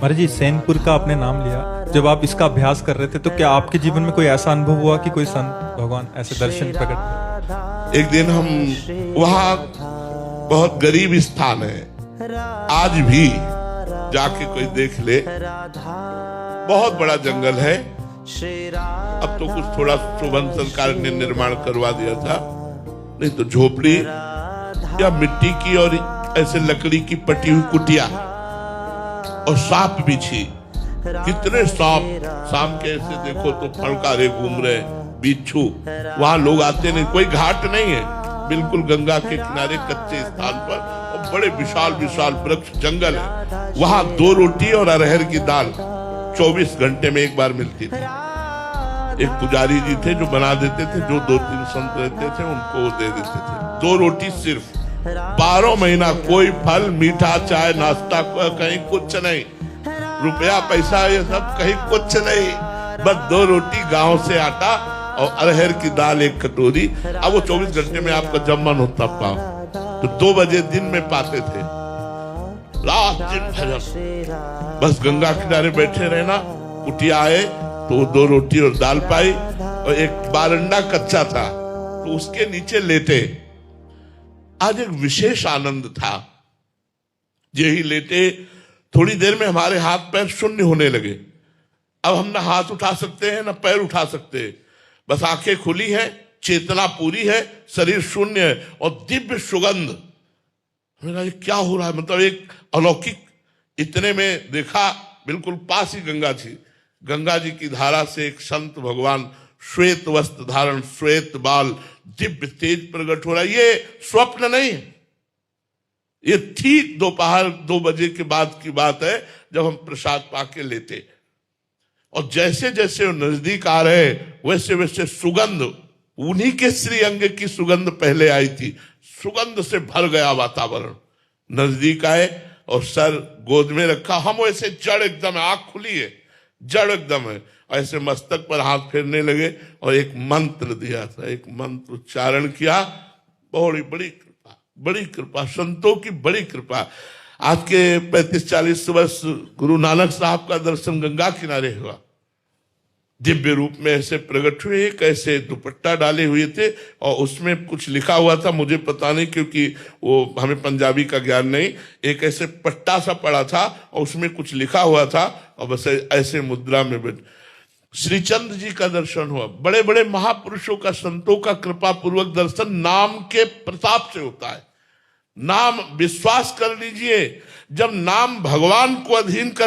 महाराज जी, सैनपुर का आपने नाम लिया। जब आप इसका अभ्यास कर रहे थे तो क्या आपके जीवन में कोई ऐसा अनुभव हुआ कि कोई संत भगवान ऐसे दर्शन प्रकट? एक दिन हम वहाँ, बहुत गरीब स्थान है, आज भी जाके कोई देख ले, बहुत बड़ा जंगल है। अब तो कुछ थोड़ा शोभन सरकार ने निर्माण करवा दिया था, नहीं तो झोपड़ी या मिट्टी की और ऐसे लकड़ी की पटी हुई कुटिया और सांप बिछी। कितने सांप, शाम के ऐसे देखो तो फड़कारे घूम रहे, बिच्छू। वहां लोग आते नहीं, कोई घाट नहीं है, बिल्कुल गंगा के किनारे कच्चे स्थान पर, और बड़े विशाल विशाल वृक्ष जंगल है। वहां 2 रोटी और अरहर की दाल 24 घंटे में एक बार मिलती थी। एक पुजारी जी थे जो बना देते थे, जो 2-3 संत रहते थे उनको दे देते थे। 2 रोटी सिर्फ, 12 महीना कोई फल, मीठा, चाय, नाश्ता, कहीं कुछ नहीं, रुपया पैसा ये सब कहीं कुछ नहीं, बस 2 रोटी, गांव से आटा और अरहर की दाल 1 कटोरी। अब वो 24 घंटे में आपका जब मन होता पाओ, तो 2 बजे दिन में पाते थे, रात दिन भजन। बस गंगा किनारे बैठे रहना, कुटिया आए तो 2 रोटी और दाल पाई, और एक बारंडा कच्चा था तो उसके नीचे लेटे। आज एक विशेष आनंद था, यही लेटे थोड़ी देर में हमारे हाथ पैर शून्य होने लगे। अब हम ना हाथ उठा सकते हैं ना पैर उठा सकते हैं, बस आंखें खुली हैं, चेतना पूरी है, शरीर शून्य है, और दिव्य सुगंध। मैंने कहा ये क्या हो रहा है, मतलब एक अलौकिक। इतने में देखा बिल्कुल पास ही गंगा थी, गंगा जी की धारा से एक संत भगवान, श्वेत वस्त्र धारण, श्वेत बाल, दिव्य तेज प्रकट हो रहा है। ये स्वप्न नहीं है, ये ठीक दोपहर 2 बजे के बाद की बात है, जब हम प्रसाद पाके लेते, और जैसे जैसे वो नजदीक आ रहे वैसे वैसे सुगंध, उन्हीं के श्री अंग की सुगंध पहले आई थी, सुगंध से भर गया वातावरण। नजदीक आए और सर गोद में रखा, हम वैसे जड़ एकदम, आंख खुली है, जड़ एकदम है, ऐसे मस्तक पर हाथ फेरने लगे और एक मंत्र दिया था, एक मंत्र उच्चारण किया। बड़ी बड़ी कृपा, बड़ी कृपा, संतों की बड़ी कृपा। आज के 35-40 वर्ष गुरु नानक साहब का दर्शन गंगा किनारे हुआ, दिव्य रूप में ऐसे प्रकट हुए, एक ऐसे दुपट्टा डाले हुए थे और उसमें कुछ लिखा हुआ था, मुझे पता नहीं क्योंकि वो हमें पंजाबी का ज्ञान नहीं। एक ऐसे पट्टा सा पड़ा था और उसमें कुछ लिखा हुआ था, और बस ऐसे मुद्रा में बैठ श्रीचंद्र जी का दर्शन हुआ। बड़े बड़े महापुरुषों का, संतों का कृपा पूर्वक दर्शन नाम के प्रताप से होता है। नाम, विश्वास कर लीजिए, जब नाम भगवान को अधीन कर